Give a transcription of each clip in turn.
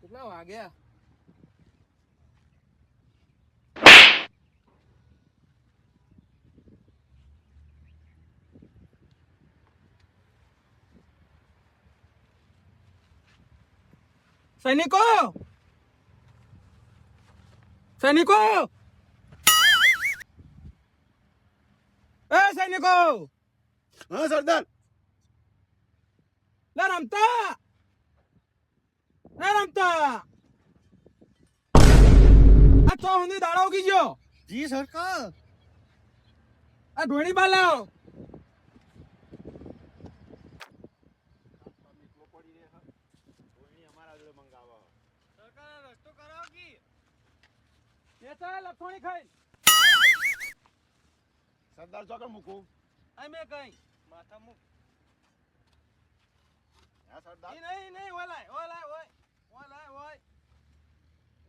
કેટલા વાગ્યા? સૈનિકો સૈનિકો એ સૈનિકો હા સરદાર. લે રમતા આ તો હુંની દાડા ઉગી ગયો. જી સરકાર. આ ઢોણી બાલાવ રસ્તો કરાવો કી એ ચાલ લખોણી ખાઈ સરદાર ચોકડ મૂકું. અમે કઈ માથા મુક હા સરદાર. નહીં ઓલાય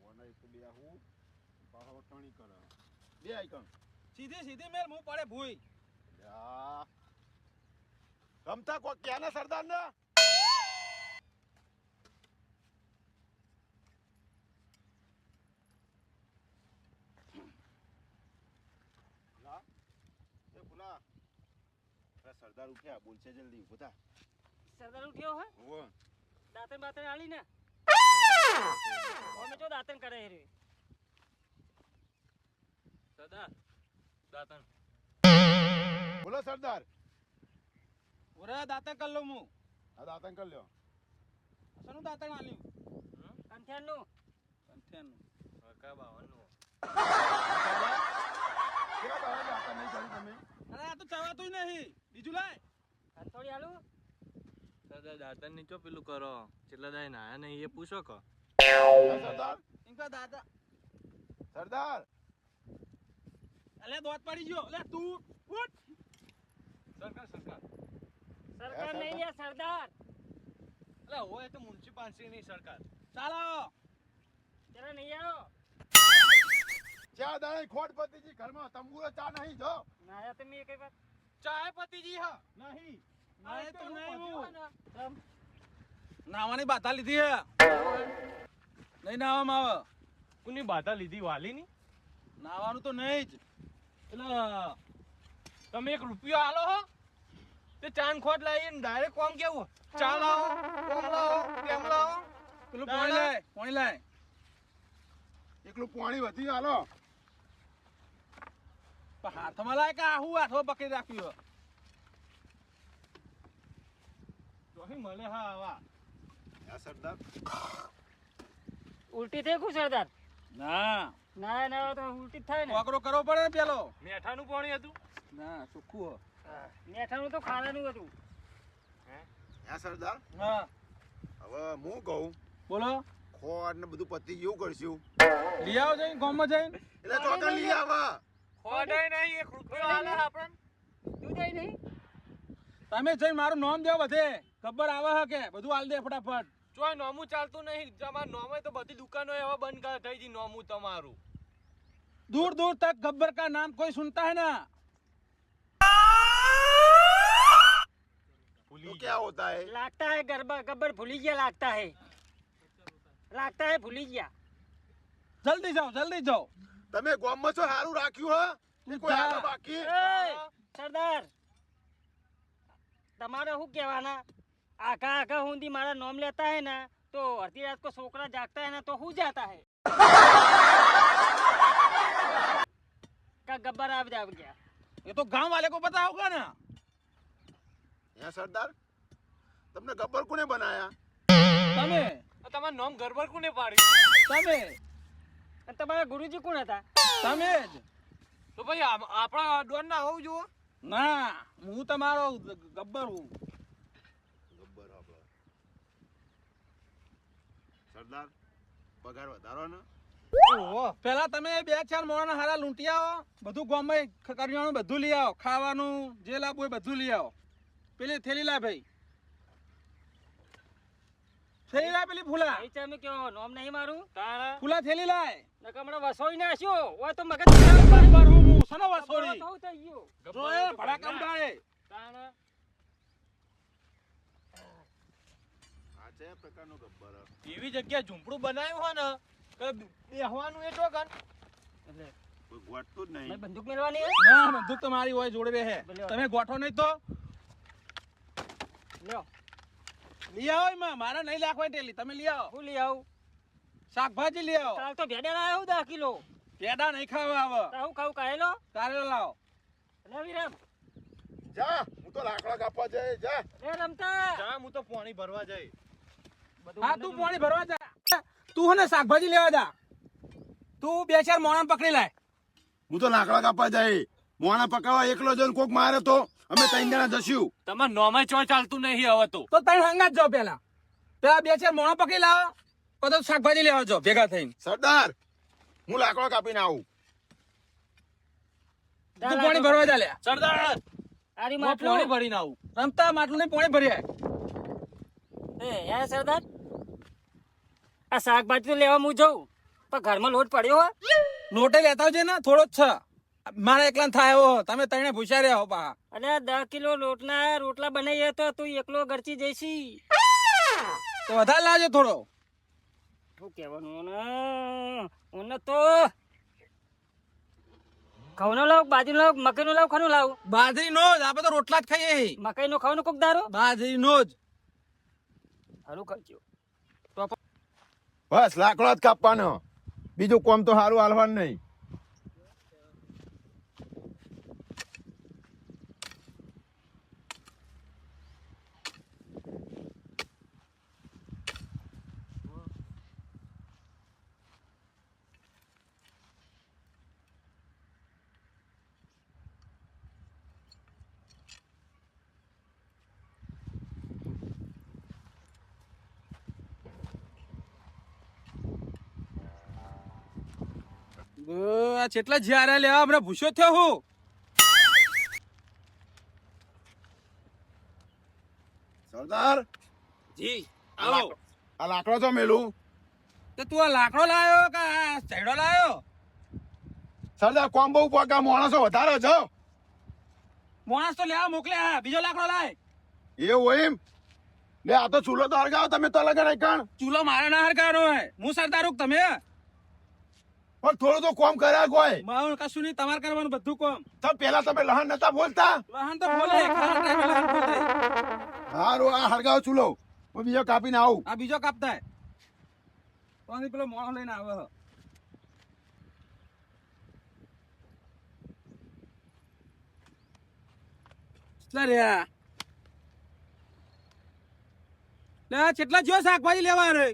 ઓને તો બે હું પાહો ટણી કરે. બે આઈકન. સીધી મેલ મું પડે ભૂઈ. યા રમતા કોઈ કે ને સરદાર ને. સરદાર ઉઠ્યા બોલશે જલ્દી ઉભો થા. સરદાર ઉઠ્યો હે ઓવો દાંતન બાતન આલી ને અમે જો દાંતન કરે રે સરદાર દાતણ બોલો સરદાર. ઓરે દાતણ કર લો હું. આ દાતન કર લ્યો. સનું દાતણ આલ્યું? કંઠિયાનું કંઠિયાનું કા 52 નું. કેવા ભાવે દાતન નહીં કરી તમે? અરે આ તો ચવાતું નહીં. બીજું લાય. કંઠોડી આલુ સરદાર દાતન ની ચો પેલું કરો કેટલા દાય નાયા નહીં એ પૂછો કો. હા, સરદાર. ઇનકા દાદા સરદાર. અલે દોત પડી ગયો. લે તું ઉઠ. સરકાર સરકાર નહીં લે સરદાર એટલે હોય તો મ્યુનિસિપાલિટી ની સરકાર. ચાલો જરા નહીં આવો ચા દાણે ખોટ પતિજી ઘરમાં તંબુરો ચા નહીં જો. નાયા તમે કઈ વાત ચાય પતિજી હા નહીં નાય તો નહીં હું તમ નાવાની બાધા લીધી હે. નહીં નાવામાં આવે. કોની બાધા લીધી વાલી ની? નાવાનું તો નહીં જ. એટલે તમે 1 રૂપિયો આલો હો તે ચાન ખોટ લાવીને ડાયરેક્ટ કોમ કેવું ચા લાવો કોમ લાવો તેમ લાવો પેલું પાણી લાય. એકલું પાણી વધી હાલો. પણ હાથમાં લાય કે આહું હાથમાં પકડી રાખ્યું હે. તોહી મળે હા આવા. હા સરદાર. ઉલટી થઈ ગયું સરદાર ના ના ના તો ઉલટી જ થાય ને કોકરો કરવો પડે ને પેલો. મેઠાનું પાણી હતું. ના સુખું મેઠાનું તો ખાવાનું હતું હા સરદાર. હા હવે હું કહું બોલો. ખોટ ને બધું પતી ગયું કરશું. લઈ આવો જઈને ગામમાં જઈને. એટલે ચોકડ લઈ આવા. ખોટાય નહીં 1 રૂપિયો આલે આપણને. તું જઈ નહીં તમે જઈને મારું નામ દેવો બધે ખબર આવે હે કે બધું આલ દે ફટાફટ. ચોય નોમું ચાલતું નહીં. તમારું નોમે તો બધી દુકાનો એવા બંધ થઈ ગઈ નોમું તમારું. दूर दूर तक गब्बर का नाम कोई सुनता है ना. तो क्या होता है? लगता है गब्बर भूली गया लगता है भूली गया जल्दी जाओ. તમે ગામમાં છો હારું રાખ્યું હે? ને કોઈ આગળ બાકી? સરદાર તમારે શું કહેવાના આખા હુંદી મારા નામ લેતા है ना तो अर्धी रात को छोकरा जागता है ना तो हो जाता है का गब्बर आ गया. ये तो गांव वाले को पता होगा ना. હે સરદાર, તમને ગબ્બર કોને બનાયા? તમે તમારું નામ ગરબર કોને પાડી? તમે અને તમારા ગુરુજી કોણ હતા? તમે જ. તો ભાઈ આપણા ડોન ના હોવું જોવો. ના હું તમારો ગબ્બર હું. ગબ્બર આપણો. સરદાર પગાર વધારો ને. પેલા તમે 2-4 મોણા હારા લૂંટી આવો. બધું ગામમાં કરિયાણું બધું લઈ આવો. ખાવાનું જે લાવવું હોય બધું લઈ આવો. પેલી થેલી લાય ભાઈ. થેલી લાય પેલી ફૂલા. અહીં તમે કયો નામ નહીં મારું તારા ફૂલા થેલી લાય. નકમણા વસોઈ નાખ્યો હોય તો મગજ ગબ્બર હું સનો વસોડી. થવું થઈ ગયું જો એ ભડાકા ઉડાડે. તારા હા છે કયા પ્રકારનો ગબ્બર હ? એવી જગ્યાએ ઝૂંપડું બનાવ્યું હોય ને કે બેહવાનું એ ચોકન એટલે કોઈ ગોઠતું જ ભાઈ નહીં. બંદૂક મેળવાની હે? ના બંદૂક તો મારી હોય જોડે રહે. લ્યો. તમે ગોઠો નહીં તો લ્યો લઈ આવો એમાં. મારે નહીં લાખવાય ટેલી. તમે લઈ આવો. હું લઈ આવું શાકભાજી લઈ આવો. કાલ તો ભેડા લાવ્યો 10 કિલો પેડા નહીં ખાવા આવે. તો હું ખાવું કાયેલો કારેલો લાવો. લે વિરમ જા, હું તો લાકડા કાપવા જાય. જા. એ રમતા જા હું તો પાણી ભરવા જઈ. બધું હા મને તું જ પાણી ભરવા જા. તું હે ને શાકભાજી લેવા જા. તું 2-4 મોણા પકડી લાય. હું તો લાકડા કાપવા જાય. મોણા પકાવવા એકલો જઈને કોક મારે તો અમે 3 જણા જશું. તમાર નોમે ચોય ચાલતું નહીં હવે તો. તો તઈ હંગાત જાઓ પેલા. પેલા 2-4 મોણા પકડી લાવો. પછી શાકભાજી લેવા જાઓ ભેગા થઈને. સરદાર, હું લાકડા કાપીને આવું. તું પાણી ભરવા જા લે. સરદાર આરી હું માટલું પાણી ભરીને આવું. રમતા માટલું નહીં પાણી ભરી આય. એ હે સરદાર આ શાકભાજી તો લેવા હું જઉં પણ ઘરમાં લોટ પડ્યો હો લોટે લેતા આવજે ને થોડો જ છે. મારા એકલા થાય એવો. તમે તઈને ભૂસ્યા રહ્યા હો પા. અને 10 કિલો લોટના રોટલા બનાવીએ તો તું એકલો ગરચી જઈશી તો વધારે લાવજો થોડો. શું કહેવાનું ઓને તો ઘઉંનો લાવ બાજરીનો લાવ મકાઈનો લાવ ખાનું લાવ બાજરી નો જ. આપણે તો રોટલા જ ખાઈએ. મકાઈનો ખાવાનું કોક દારો બાજરી નો જ. હારું કરજો બસ લાકડો જ કાપવાનો. બીજું કોમ તો સારું હાલવાનું નહીં. આ કેટલા જ્યારે લેવા હમણાં ભૂસ્યો થયો હું. સરદાર, જી આવો. આ લાકડો તો મેલું. તો તું આ લાકડો લાયો કે આ ચૈડો લાયો? સરદાર, કોમ બહુ પાકા માણસો વધારે છો. માણસ તો લેવા મોકલ્યા. બીજો લાકડો લાય. એવું હોય એમ? લે આ તો ચૂલો તો હરગાવો તમે તો લગન કણ. ચૂલો મારે ના હરગાવાનો હોય. હું સરદાર હું કે તમે? પણ થોડું તો કોમ કર્યા કોઈ. મારું કશું નહીં. તમારે કરવાનું બધું કોમ. તો પેલા તમે લહન નતા બોલતા. લહન તો બોલે. ખાવા ટાઈમે લહન બોલે. હારું, આ હરગાવ ચૂલો હું બીજો કાપીને આવું. આ બીજો કાપતા તો પેલો મોણો લઈને આવે હ. કેટલા રહ્યા? લે કેટલા જો શાકભાજી લેવા રે?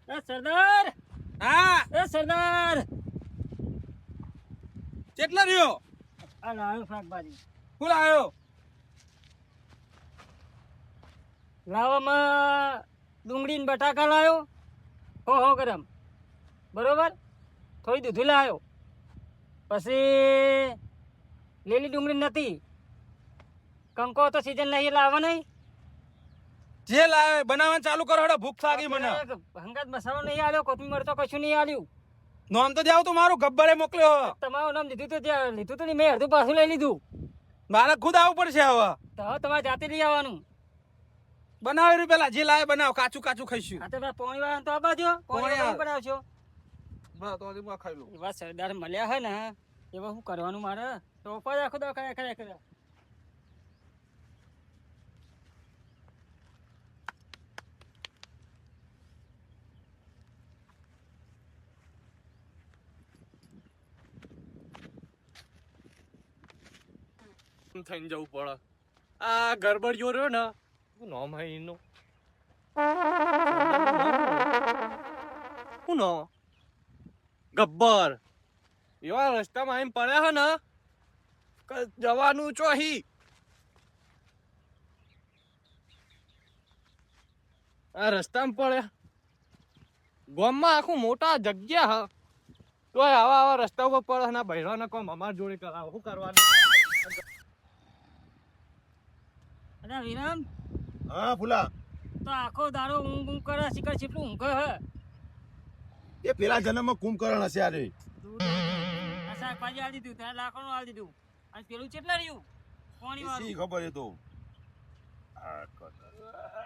એ સરદાર હા એ સરદાર કેટલા રહ્યો? આ લાવ્યો શાકભાજી ફૂલ આવ્યો. લાવામાં ડુંગળી ને બટાકા લાવ્યો હો ગરમ બરોબર થોડી દૂધી લાવ્યો પછી લીલી ડુંગળી નથી કંકો તો સીઝન નહીં લાવવા નહીં જે લાવે બનાવવાનું ચાલુ કરો. હેડો ભૂખ લાગી મને. હંગાત મસાલો નહીં આવ્યો કોથમીર તો કશું નહીં આવ્યું નામ તો જાવ તો મારું ગબ્બરે મોકલ્યો. તમારું નામ લીધું તો ત્યાં લીધું તો નહીં મેં અડધું પાછું લઈ લીધું મારે ખુદ આવવું પડશે હવે. તો હવે તમારે જાતે લઈ આવવાનું બનાવી પેલા જે લાવે બનાવો. કાચું કાચું ખાઈશું. હા તો પેલા પોણી વાળા તો આબાજો પોણી પોણી વાળા બનાવશો બસ તો હું ખાઈ લઉં. એવા સરદાર મળ્યા હે ને એવા શું કરવાનું મારે તો ઉપર રાખો દો ખરે થઈને જવું પડે. આ ગરબડિયો રહ્યો ને શું નામ હે એનું? શું નામ? ગબ્બર. એવા રસ્તામાં આવીને પડ્યા હે ને કે જવાનું ચોહી. આ રસ્તામાં પડ્યા. ગામમાં આખું મોટા જગ્યા હ તોય આવા રસ્તા ઉપર પડે ના બહેરાને કોમ અમાર જોડે કરાવો. શું કરવાનું? અરે વિરામ હા ફૂલા, તો આખો દાડો ઊંઘ કરે શીખર કેટલું ઊંઘ હે એ પેલા જન્મમાં કુંભકર્ણ હશે. અરે આ શાકભાજી આલી દીધું ત્યાં લાકડું આલી દીધું અને પેલું કેટલા રહ્યું પાણી શી વાળું ખબર એ તો.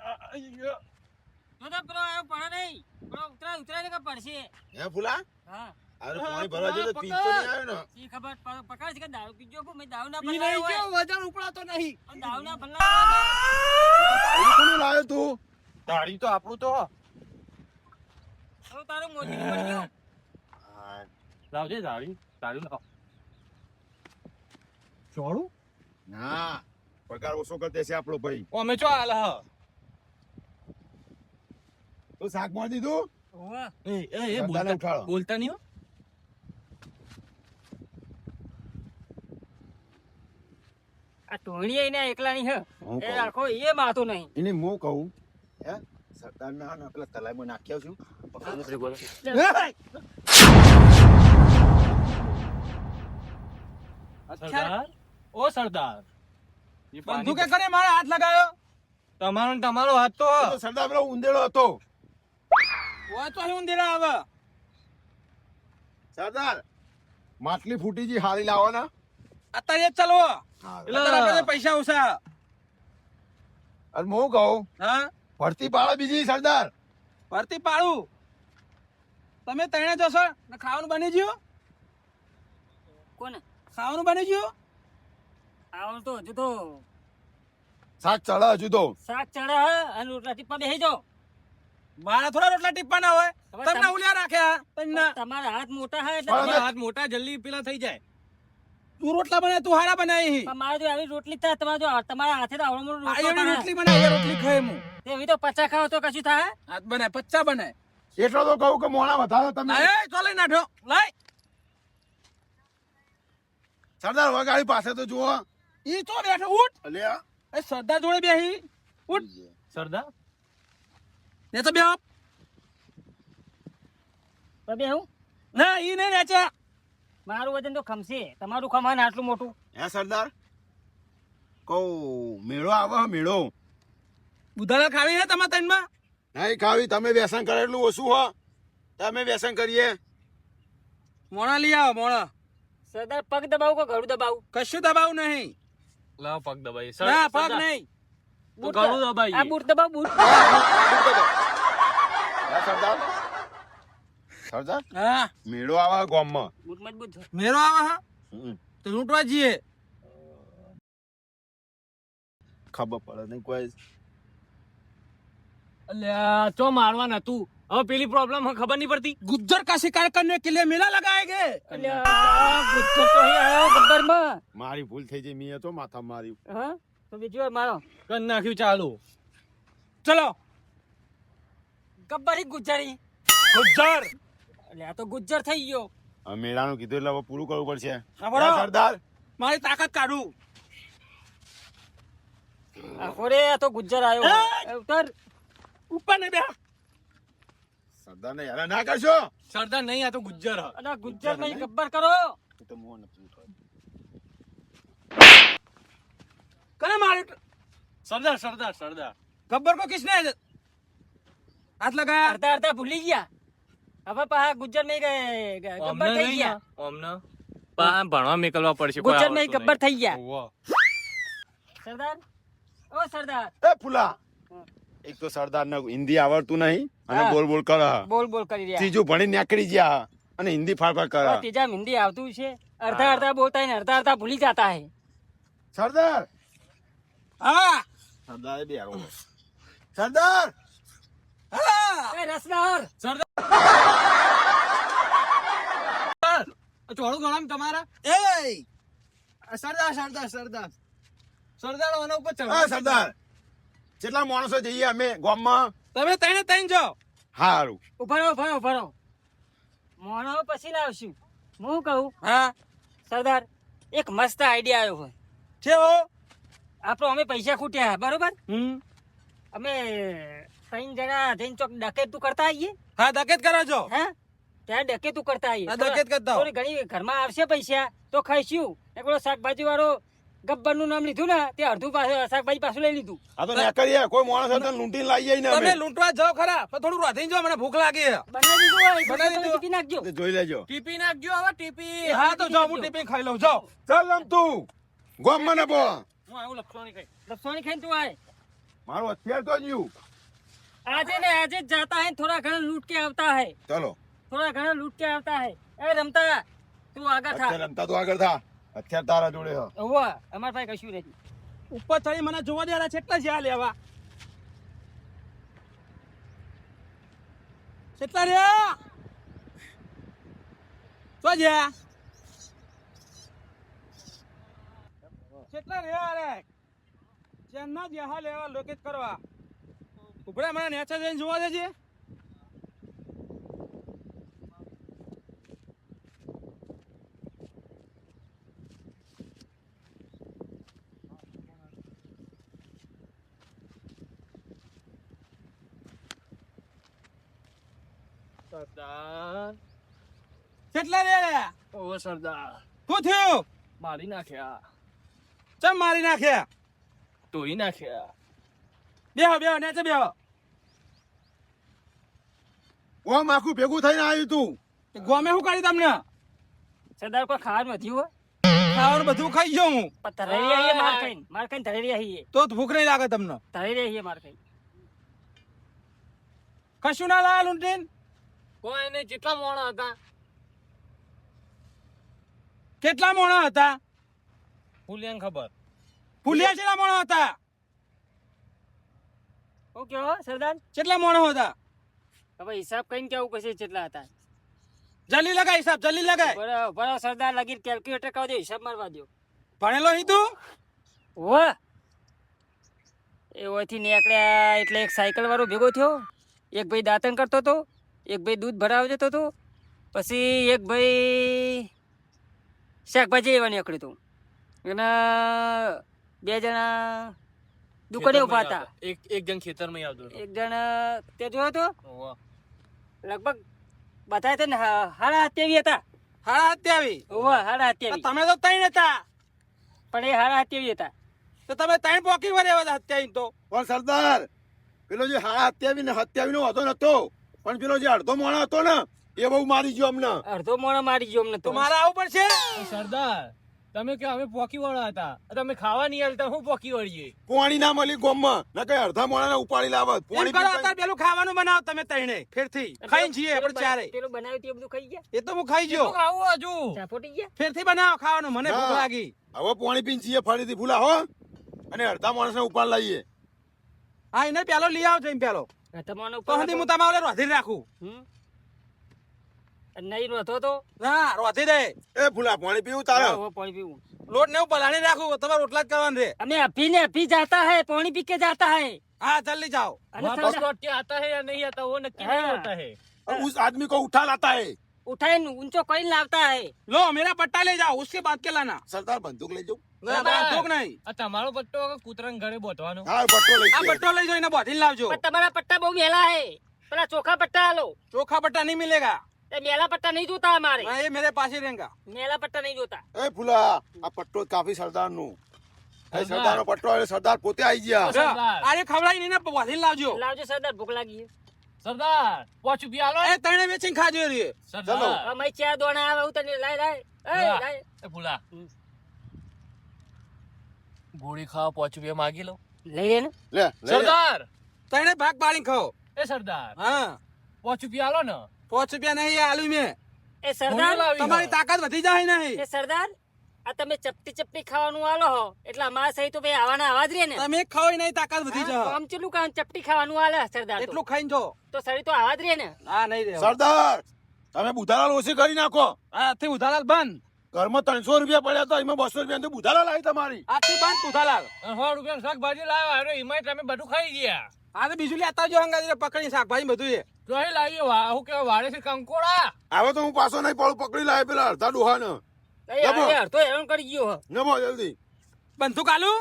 તો પેલો આવ્યો પડે નહીં. પેલો ઉતરાય ને કે પડશે. હે ફૂલા હા. અરે પાણી ભરવા જતો પીતો નહીં આવ્યો ને શી ખબર પકડ છે કે દારૂ પીજો કો મેં દારૂ ના ઈ બનાવ્યો નહીં હોય. કે વજન ઉપડાતો નહીં. પણ દારૂ ના બનાવ્યો તાળી કોનું લાવ્યો તું તાળી તો આપણું તો હવે તારું મોતી પડી ગયું. લાવજે તાળી લાવ. ચોળું ના પગાર ઓછો કરતે છે આપણો ભાઈ અમે ચો હાલ હ. તો શાક માં દીધું હોવે. બધાને ઉઠાડો. બોલતા નહીં હો. આ ટોળી આઈને એકલાની હે હું એ કહું. રાખો એ માતો નહીં. એને હું કહું હે સરદાર ના પેલા તલાઈમાં નાખ્યા છું સરદાર ઓ સરદાર ઈ પાણી બંદૂકે કરે મારે હાથ લગાયો. તમારો ને તમારો હાથ તો તો સરદાર પેલો ઊંધેડો હતો હોય તો હું દેરા આવે. સરદાર માટલી ફૂટી જી હારી લાવો ને અત્યારે જ ચાલો. એટલે અત્યારે આપણે પૈસા ઓછા. અને હું કહું હા ભરતી પાડો બીજી સરદાર ભરતી પાડું. તમે તણે જશો ને ખાવાનું બની ગયું. કોને ખાવાનું બની ગયું. આવું તો હજુ તો શાક ચડે હજુ તો શાક ચડે હે અને રોટલા ટીપા બેસી જાઓ. મારા થોડા રોટલા ટીપવાના હોય. હવે તમને ઉલ્યા રાખ્યા તને. તમારા હાથ મોટા હે એટલે પણ તમે- હાથ મોટા જલ્દી પેલા થઈ જાય. તું રોટલા બનાય તું હારા બનાવી. પણ મારે જો આવી રોટલી થાય તમારા હાથે તો આવડો મોટો રોટલો આયોની બને. રોટલી બનાવી રોટલી ખાય હું. તે એવી તો પચા ખાવ તો કશું થાય. હાથ બનાય પચ્ચા બનાય. એટલો તો કહું કે મોણા વધારો તમે એ તો લઈ નાઠો લઈ. સરદાર વગાડી પાસે તો જુઓ ઈ તો બેઠો ઉઠ. અલ્યા એ સરદાર જોડે બેહી ઉઠ. સરદાર ને તો બેહો. તો બે હું ના ઈ નહીં નાચા. મારું વજન તો ખમશે તમારું ખમાન આટલું મોટું. હે સરદાર કહું મેળો આવે હે, મેળો બુધાલા ખાવી હે તમારા તનમાં. નહીં ખાવી તમે વ્યસન કરે એટલું ઓછું હો તમે વ્યસન કરીએ મોણા લઈ આવો મોણા. સરદાર પગ દબાવું કે ઘડું દબાવું. કશું દબાવું નહીં. લાવ પગ દબાઈ. ના પગ નહીં. બૂટ ઘણું દબાઈએ. આ બૂટ દબાવ બૂટ. હે સરદાર સરદાર હા મેળો આવે હે ગામમાં બૂટ મજબૂત છે. મેરો આવે હા હમ. તો લૂંટવા જઈએ. ખબર પડે નહીં કોઈ અલ્યા ચો મારવા નતું. હવે પેલી પ્રોબ્લેમ ખબર નહીં પડતી. गुज्जर का शिकार करने के लिए मेला लगाएंगे. અલ્યા, ગુસ્સો તો અહીં આવ્યો ગબ્બરમાં. મારી ભૂલ થઈ ગઈ મેં તો માથા મારી હા તો બીજું વાર મારો કર નાખ્યું ચાલુ. चलो ગબ્બરી ગુજ્જરી. गुज्जर એટલે આ તો ગુજ્જર થઈ ગયો. હવે મેળાનું કીધું એટલે હવે પૂરું કરવું પડશે હા, બરાબર. હે સરદાર मारी ताकत काढू. આખોરે આ તો ગુજ્જર આવ્યો. એ! ઉતર. ऊपर नहीं बैठ. સરદાર ને યાર ના કરશો સરદાર નહીં આ તો ગુજ્જર હ. અને ગુજ્જર નહીં ગબ્બર કરો. એ તો મોં નથી ઉઠાડતો. करे मारे. સરદાર સરદાર સરદાર गब्बर को किसने हाथ लगाया. અડધા અડધા ભૂલી ગયા. હવે પાછા ગુજ્જર નહીં ગબ્બર અમને થઈ નહીં ગયા. ને, અમને ભણવા મેકલવા પડશે. કોઈ ગુજ્જર નહીં આવડતું ગબ્બર થઈ ગયા. ઓવો. સરદાર ઓ સરદાર એ ફુલા એક તો સરદાર ને હિન્દી આવડતું નહીં અને હા. બોલ બોલ કરે બોલ બોલ કરી રહ્યા. ત્રીજું ભણી નીકળી ગયા અને હિન્દી ફાડફાડ કરે હવે ત્રીજા હિન્દી આવતું છે. અડધા અડધા બોલતા હોય ને અડધા અડધા ભૂલી જતા હે. સરદાર हाँ સરદાર બે આવો સરદાર हाँ. એ રસદાર ચોળું ગણામ તમારા. ए સરદાર સરદાર સરદાર સરદાર આના ઉપર ચડવા. હા સરદાર કેટલા માણસો જઈએ અમે ગામમાં તમે તઈને તઈને જાઓ. હારું ઉભા રહો ઉભા રહો ઉભા રહો. મોણો પછી લાવશું. હું કહું हाँ સરદાર એક મસ્ત આઈડિયા આવ્યો હોય. છે હો. આપણો અમે પૈસા ખૂટ્યા બરોબર. અમે 3 જણા જઈને ચોક ડકેતું કરતા આવીએ. हाँ डकैत करा जो. હા ત્યાં ડકેતું કરતા આવીએ. હા, ડકેત કરતા આવો. થોડી ઘણી ઘરમાં આવશે પૈસા તો ખાઈશું. એકલો શાકભાજી વાળો ગબ્બર નું નામ લીધું ને તે અડધું શાકભાજી પાછું લઈ લીધું. આ તો નીકળીએ કોઈ માણસ હતા લૂંટીને લાવી જાય ને તમે અમે લૂંટવા જાઓ ખરા પણ થોડું રાધીને જાઓ મને ભૂખ લાગી છે. બનાવી દીધું હોય બનાવી તો દીધું. ટીપી નાખજો. તે જોઈ લેજો ટીપી નાખજો હવે ટીપી. હા તો જાઓ હું ટિફિન ખાઈ લઉં જાઓ. ચાલ આમ તું ગામમાં ને પો હું આવું લખતો નહીં કઈ. લપસણી ખાઈને તું આય. મારું હથિયાર તો જ્યું. આજે ને આજે જ જાતા है थोड़ा घना लूट के આવતા है ચલો थोड़ा घना लूट के આવતા है એ રમતા તું આગળ થા અત્યારે રમતા તો આગળ થા. હથિયાર તારા જોડે હ. ઓવા અમાર પાસે કશું નથી ઉપર ચડી મને જોવા દે કેટલા જ્યાં લેવા કેટલા રહ્યા તો જ્યાં કેટલા રહ્યા રે જેમના જ્યાં લેવા લોકેટ કરવા ઉપડે મને નેચર જઈને જોવા દેજે સરદાર કેટલા રહ્યા ઓ સરદાર શું થયું મારી નાખ્યા ચમ મારી નાખ્યા તોડી નાખ્યા બેહો બેહો નેચે બેહો ઓમ આખું ભેગું થઈને આવ્યું તું. ગોમે શું કરી તમને સરદાર કોઈ ખાવાનું નથી હો ખાવાનું બધું ખાઈ ગયો હું પણ ધરેરી આવીએ માર ખાઈને ધરેરી આવીએ તો ભૂખ નહીં લાગે તમને ધરેરી આવીએ માર ખાઈ કશું ના લાયા લૂંટીન કોઈ ને જેટલા મોણા હતા કેટલા મોણા હતા ફૂલિયાને ખબર ફૂલિયા કેટલા મોણા હતા શું કહો સરદાર કેટલા મોણા હતા હવે હિસાબ કઈને કેવું પછી કેટલા હતા જલ્દી લગાય હિસાબ જલ્દી લગાય બરાબર સરદાર લગી કેલ્ક્યુલેટર કરી દો હિસાબ મારવા દો ભણેલો હી તું ઓ એ ઓયથી નીકળ્યા એટલે એક સાયકલ વાળો ભેગો થયો એક ભાઈ દાંતણ કરતો હતો એક ભાઈ દૂધ ભરાવા જતો હતો પછી એક ભાઈ શાકભાજી લેવા નીકળ્યું હતું અને બે જણા દુકાને ઉભા હતા એક જણ ખેતરમાં આવતો એક જણ તે જોયો હતો હતો લગભગ બધા છે ને 7:30 હતા હાડા હત્યાવી ઓવા 7:30 તમે તો ત્રણ હતા પણ એ 7:30 હતા તો તમે ત્રણ પોકી વાર એવા હત્યાવી તો પણ સરદાર પેલો જે હા 27 નો હતો નતો પણ પેલો જે અડધો મોણો હતો ને એ બહુ મારી ગયો અમને. અડધો મોણો મારી ગયો અમને તો તો મારે આવું પડશે સરદાર તમે કે અમે પોકી વાળા હતા તમે ખાવા નહીં આવતા હું પોકી વળીએ પોણી ના મળી ગોમમાં ન કઈ અડધા મોણા ઉપાડી લાવત. એમ પોણી કરો પીતા- અત્યારે પેલું ખાવાનું બનાવો તમે ત્રણે ફેરથી ખાઈને જઈએ આપણે ચારે પેલું બનાવ્યું તે બધું ખાઈ ગયા એ તો હું ખાઈ ગયો આવું હજુ ચાપોટી ગયા ફેરથી બનાવો ખાવાનું મને ભૂખ હા. લાગી હવે પોણી પીને છીએ ફરીથી ભૂલા હો અને અડધા માણસને ઉપાડ લાવીએ. હા એને પેલો લઈ આવો જઈને પેલો તમારો તો હજી હું તમારે રોધી રાખું નહીં નતો તો ના રોધી દે એ ભૂલા પોણી પીવું તારે હવે પાણી પીવું લોટ ને હું પલાળી રાખું તમારે રોટલા જ કરવાનું રે અમે અભી जाता है पानी पी के जाता है હા જલ્દી જાઓ અને वापस सरदार, लौट के आता है या नहीं आता वो नक्की नहीं हाँ। होता है और उस आदमी को उठा लाता है. उठाए ऊंचो कोई लाता है लो मेरा पट्टा ले जाओ उसके बाद के लाना સરદાર બંદૂક લઈ જાઉં. ના બંદૂક નહીં આ તમારો પટ્ટો વગર કૂતરાને ઘરે બોધવાનો હા પટ્ટો લઈ આ જાય. પટ્ટો લઈ જાઓ એને બોધીને લાવજો पर तुम्हारा पट्टा बहुत मेला है पहला चोखा पट्टा लो ચોખા પટ્ટા नहीं मिलेगा ये मेला पट्टा नहीं जोता हमारे हाँ, ये मेरे पास ही रहेगा मेला पट्टा नहीं जोता એ ભૂલા આ પટ્ટો કાફી સરદાર નું સરદાર નો પટ્ટો એટલે સરદાર પોતે આવી ગયા. સરદાર. અરે ખવડાવી નહીં ને બોધીને લાવજો लाओ सरदार भूख लगी है સરદાર 5 રૂપિયા આલો એ તણે વેચીને ખાજો રે સરદાર मैं चार दोना आवे उतर लाए लाए ए હા. लाए એ ભૂલા ગોળી ખાવા 5 રૂપિયા માગી લો ले लेना લે લે. સરદાર તણે ભાગ પાડીને ખાઓ એ સરદાર હા 5 રૂપિયા આલો ને 5 રૂપિયા નહીં આલુ મેં ए सरदार ગોળી લાવી તમારી તાકાત વધી જાય નહીં એ સરદાર આ તમે ચપટી ચપટી ખાવાનું આલો હો એટલે અમારા સહી તો ભાઈ આવાના આવાજ રે ને તમે ખાઓ નહીં તાકાત વધી જાય આમ ચેલું કામ ચપટી ખાવાનું આલે સરદાર એટલું ખાઈને જો તો સરી તો આવાજ રે ને હા નહીં રે સરદાર તમે બુધાલાલ ઓછી કરી નાખો. આથી ઉધાલાલ બંધ ઘરમાં 300 રૂપિયા પડ્યા હતા એમાં 200 રૂપિયા તો બુધાલાલ આવી તમારી. આથી બંધ ઉધાલાલ 100 રૂપિયા શાકભાજી લાવ્યો અરે એમાં તમે બધું ખાઈ ગયા આ તો બીજું લેતા જો હંગાજી પકડી શાકભાજી બધું એ તો એ લાવ્યો હું કેવા વાડે છે કંકોડા હવે તો હું પાછો નહીં પડું પકડી લાવે પેલા અડધા ડોહાને. એ અડધો હેરાન કરી ગયો હો નમો જલ્દી. બંદૂક આલુ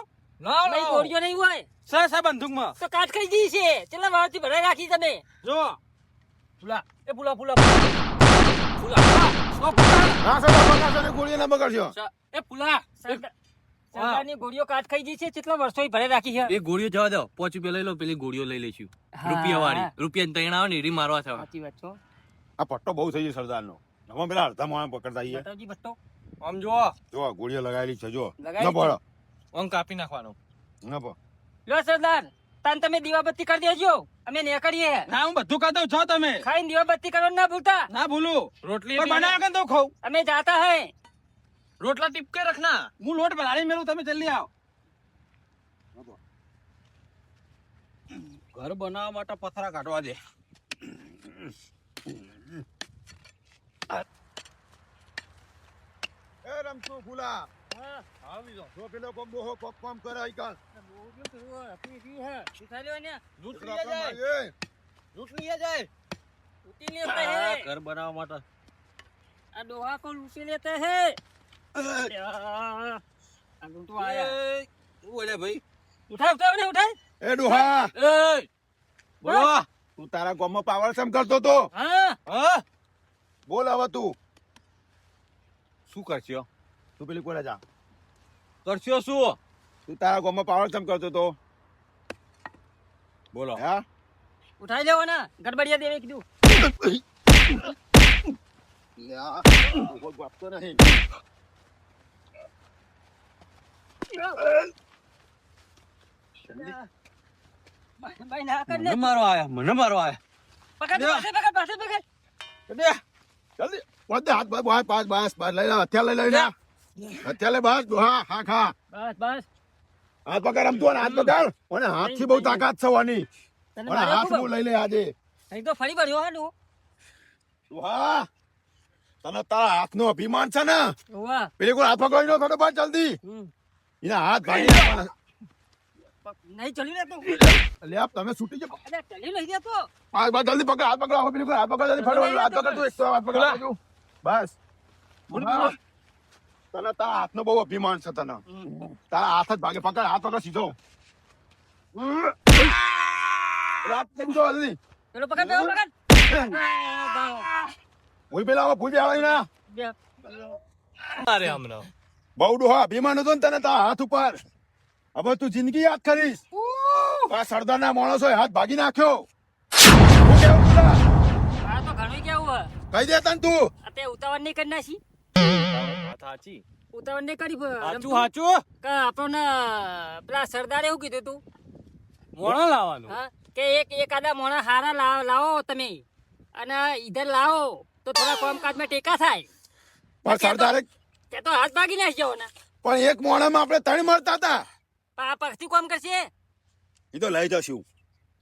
લાવ નહીં ગોળીઓ નહીં હોય સર સર બંદૂકમાં તો કાટ ખાઈ ગઈ છે ચેલા વાળથી ભરાઈ રાખી તમે જો ભૂલા એ ભૂલા ભૂલા હા સરદાર બગાડશો ને ગોળીએ ના બગાડશો. એ ભૂલા સરદારની ગોળીઓ કાટ ખાઈ ગઈ છે કેટલા વર્ષો ભરાઈ રાખી છે એ ગોળીઓ જવા દો 5 રૂપિયા લઈ લો પેલી ગોળીઓ લઈ લઈશું રૂપિયા વાળી રૂપિયા ત્રણ આવે ને એરી મારવા થવા સાચી વાત છો આ પટ્ટો બહુ થઈ ગયો સરદારનો. નમો પેલા અડધા મોણા પકડતા આવીએ. બતાવજી ભટ્ટો આમ જો જો ગોળીઓ લગાવેલી છે જો. લગાવેલી ન પડો આમ કાપી નાખવાનો ન પડો. લો સરદાર તાન તમે દીવાબત્તી કરી દેજો, અમે નીકળીએ. ના હું બધું કરી દઉં છો તમે. ખાઈને દીવાબત્તી કરવાનું ના ભૂલતા. ના ભૂલું. રોટલી પણ બનાવ્યા કે તો ખાઉં. અમે જાતા હે. રોટલા ટીપકે રખના. હું લોટ બનાવી મેલું, તમે જલ્દી આવો. ઘર બનાવવા માટે પથરા કાઢવા દે. એ રમતું ફૂલા જો પેલો કોમ ડોહો કોક કામ કરે આઈ કાલ લૂંટ લઈ જાય. ઘર બનાવવા માટે આ ડોહા को लूटी लेते हैं. આ લૂંટો આયા. ઓલે ભાઈ. ઉઠાવ ને ઉઠાવ. એ ડોહા એય બોલો. તું તારા ગામમાં પાવર સમ કરતો તો હા હા બોલ હવે તું શું કરશો? તું પેલી કોલે જા કરશો શું? તું તારા ગામમાં પાવર સમ કરતો તો બોલો. હા ઉઠાઈ લેવો ને, ગડબડિયા દેવે કીધું. યા કોઈ વાપતો નહીં ભાઈ ના કર ને. મને મારો આયા, મને મારો આયા. પકડ પાસે પકડ. જલ્દી બોલ દે હાથ બસ લઈ લે હથિયાર લઈ લે હથિયાર લે બસ ડોહા હા ખા બસ હાથ પકડ રમતો ને હાથ પકડ અને હાથથી બહુ તાકાત છે વાની તને અને માર્યો હાથ ખૂબ. હું લઈ લે આજે અહીં તો ફરી પડ્યો હાડું. ડોહા તને તારા હાથનો અભિમાન છે ને વાહ. પેલી કોઈ હાથ પકડી નો ખોટો બસ જલ્દી હમ. એના હાથ ભાગી નાખવાના નહીં ચલી લેતો. લે તમે છૂટી જાઓ અરે ચલી લઈ જતો. બસ જલ્દી પકડ હાથ પકડ પેલી કોઈ હાથ પકડ જલ્દી ફટો હાથ પકડ તું એક તો હાથ પકડ તું. બસ હા. તને તારા હાથનો બહુ અભિમાન છે તને તારા હાથ જ ભાગે પકડ હાથ પકડ સીધો રાત કેમ જો જલ્દી પેલો પકડ પેલો પકડ. ભૂલ પેલા હવે ભૂલ બેહાડી ના બે. અરે હમણાં બહુ ડોહા અભિમાન હતો ને તને તારા હાથ ઉપર હવે તું જિંદગી યાદ કરીશ આ સરદારના માણસો હાથ ભાગી નાખ્યો શું કેવું પેલા? આ તો ઘણું કેવું હે. કહી દે તને તું આ તે ઉતાવળ નહીં કરી નાખી. વાત સાચી. ઉતાવળ નહીં કરી સાચું સાચું. કે આપણને પેલા સરદારે એવું કીધું તું મોણો લાવવાનું. હા કે એક આદા મોણા હારા લાવો તમે અને ઈધર લાવો તો થોડા કામકાજમાં ટેકા થાય. પણ સરદારે તે તો હાથ ભાગી નાખજો ને. પણ એક મોણામાં આપણે ત્રણ મળતા હતા આ પગથી કામ કરશે. એ તો લઈ જશું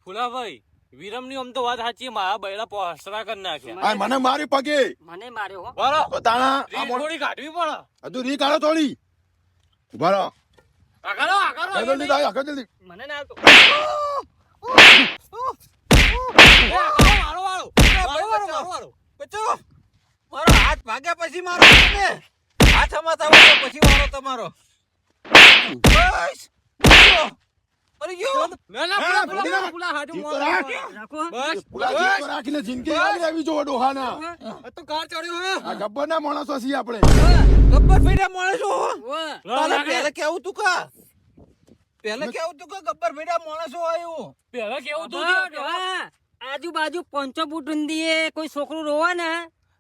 ફુલાભાઈ વિરમની આમ તો વાત સાચી. મારા બૈરા પોસરા કરી નાખ્યા. આ મને મારી પગે મને માર્યો હો. બરો તો તાણા આ રીત મોણ- થોડી કાઢવી પડે. હજુ રી કાઢો થોડી ઉભા રહો આગળ જલ્દી થાય આગળ જલ્દી મને ના આવતો. મારો હાથ ભાગ્યા પછી મારો તમે હાથ અમાતા હોય પછી વાળો તમારો. બસ મરી ગયો. ના ના હા, ફુલા, ફુલા, ફુલા, હાથું જીત તો મોણો. રાખ. રાખો. બસ પુલા જીત તો રાખીને જિંદગી યાદ આવી જો ડોહાના આ તો કાર ચડ્યો હે. આ ગબ્બરના માણસો છીએ આપણે ગબ્બર ભાઈ માણસો. વાહ. તારે પહેલા કેવું તું કા ગબ્બર ભાઈ માણસો આવ્યું. પેલા કેવું તું વાહ, વાહ. આજુબાજુ 500 ફૂટ ઊંધી કોઈ છોકરું રોવા ને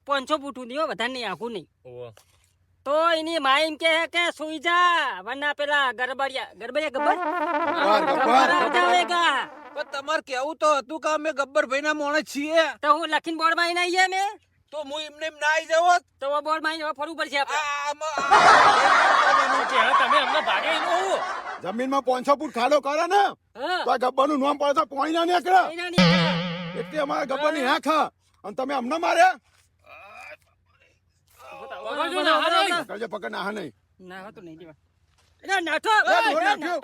500 ફૂટ ઊંધી હો, વધારે નહીં આખું નહીં. તો એની માં એમ કે સુઈ જા વરના પેલા ગરબડિયા ગબ્બર ગબ્બર. જાવેગા. પણ તમારે કેવું તો હતું કે અમે ગબ્બર ભાઈ ના માણસ છીએ તો હું લખીને બોર્ડ માં આવીને આવીએ મેં તો હું એમને એમ ના આવી જાવ. તો બોર્ડ માં આવીને ફરવું પડશે આપણે. પેલા તમે અમને ભાગે એનું હું. જમીનમાં 500 ફૂટ ખાડો કરે ને હા. તો આ ગબ્બરનું નામ પડે તો પાણી ના નીકળે કઈ ના નીકળે. એટલે અમારા ગબ્બરની હા ખા અને તમે અમને માર્યા પકડજો ને, હા નહીં. કરજે પકડ ના હા નહીં ના હતો નહીં દેવા. ના નાઠો. એ, ઢોર નાખ્યો.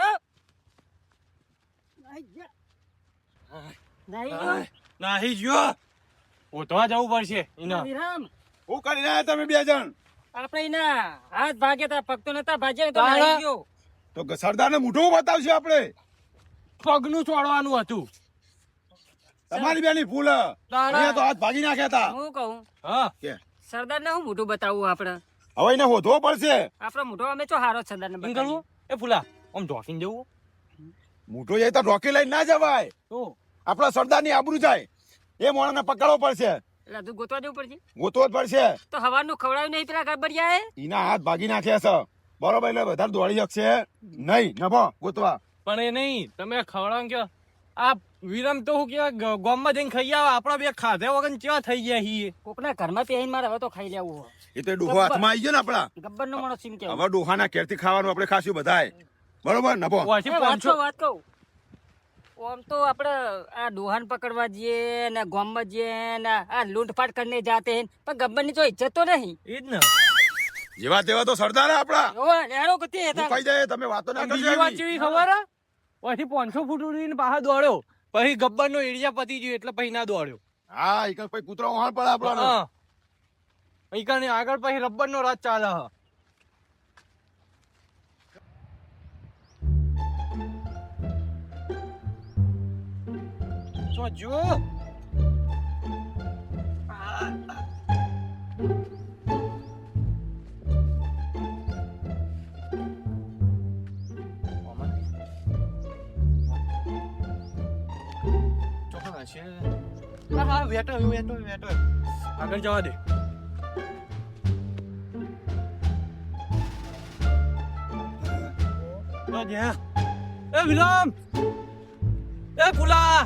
નહીં નાહી ગયો. ઉઠવા જવું પડશે એના. વિરામ. હું કરી રહ્યા તમે બે જણ આપણે એના હાથ ભાગ્યા તા પગ તો નતા ભાજ્યા તો તારા- નાહી ગયો. તો સરદારને મોઢું બતાવશે આપણે પગનું છોડવાનું હતું. તમારી બેની ભૂલ અહીંયા તો હાથ ભાગી નાખ્યા હતા હું કહું હા કે સરદાર ને હું મોઢું બતાવવું આપણે હવે એને હોધવો પડશે આપણો મોઢો અમે ચો હારો સરદાર ને એમ કરવું. એ ફુલા આમ ઢોકીને જવું. મોઢો જાય તો રોકી લઈને ના જવાય તો આપણા સરદારની આબરૂ જાય એ મોણાને પકડવો પડશે એટલે તું ગોતવા જવું પડશે ગોતવો જ પડશે તો હવાનું ખવડાવ્યું નહીં પેલા ગરબડિયાએ. એના હાથ ભાગી નાખ્યા છે બરોબર એટલે વધારે દોડી શકશે નહીં નભો ગોતવા પણ એ નહીં તમે ખવડાવ કે આ વિરમ તો હું કેવાય ગામમાં જઈને ખાઈ આવે આપડા બે ખાધા વગર કેવા થઈ ગયા છીએ. કોકના ઘરમાં પહેરીને મારે હવે તો ખાઈ લેવું હોય. એ તો ડોહો હાથમાં આવી ગયો ને આપડા. ગબ્બરનો માણસ એમ કેવું. હવે ડોહાના ઘેરથી ખાવાનું આપણે ખાશું બધાય. બરોબર નભો. ઓછી એ વાત 500 વાત કહું આમ તો આપણે આ ડોહાન પકડવા જઈએ ને ગામમાં જઈએ ને આ લૂંટફાટ કરીને જાતે હે, પણ ગબ્બરની તો ઇજ્જત તો નહીં. ઈ જ ને. જેવા તેવા તો સરદાર આપડા. ઓવે, લેણો કતી હતા. હું કહી જાય તમે વાતો ના અને બીજી વાત કરજો. કેવી ખબર હે? ઓછી 500 ફૂટ ઉડીને બહાર દોડ્યો, પછી ગબ્બરનો એરિયા પતી ગયો એટલે પછી ના દોડ્યો. હા એક પછી કૂતરો વહાણ પડે આપડાનો. હા. અહીંકાની આગળ પછી રબ્બરનો રાજ ચાલે હ. જો હા વેટો આગળ જવા દે. એ વિલમ, એ ફુલા,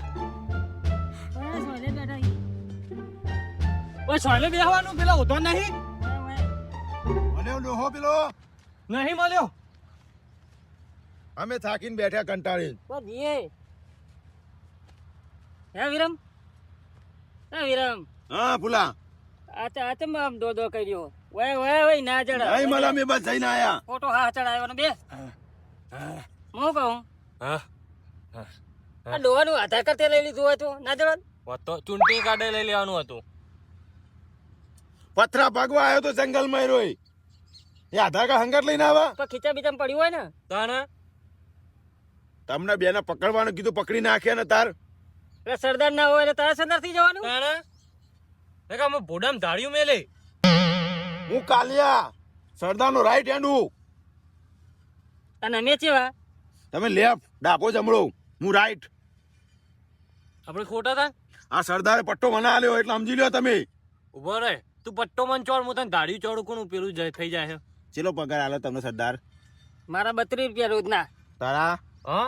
ઓય સોલે બેહવાનું પેલા હોતો નહીં અને ડોહો પેલો નહીં મળ્યો. અમે થાકીને બેઠા કંટાળી. હે વિરમ, હે વિરમ, હા ફૂલા. આ ચમ આમ દો દો કર્યો. ઓય ના ચડા. નહીં મળે અમે બસ જઈને આયા. ફોટો હા ચડાવ્યો ને બે. હું કહું હા આ ડોવાનું આધાર કાર્ડ તે લઈ લીધું હોય તો ના ચડત. તો ચૂંટણી કાર્ડ લઈ લેવાનું હતું. પથરા ભાગવા આવ્યો તો જંગલમાં રોય. એ આધાર કાર્ડ હંગાત લઈને આવા. તો ખીચા બીચા પડ્યું હોય ને તાને તમને બેને પકડવાનું કીધું પકડી નાખ્યા ને તાર. એટલે સરદાર ના હોય એટલે તારા સરદાર થઈ જવાનું. તાને દેખા અમે ભોડામ ધાડ્યું મેલે. હું કાલિયા સરદારનો રાઈટ હેન્ડ હું. અને અમે ચેવા તમે લેફ્ટ ડાબો જમણો હું રાઈટ. આપણે ખોટા હતા. આ સરદારે પટ્ટો બના આલ્યો એટલે સમજી લ્યો તમે. ઉભો રહે તું પટ્ટો મન ચોળ હું તને ધાડ્યું ચોડું કોનું પેલું થઈ જાય છે. ચેલો પગાર આલે તમને સરદાર? મારા 32 રૂપિયા રોજના. તારા હા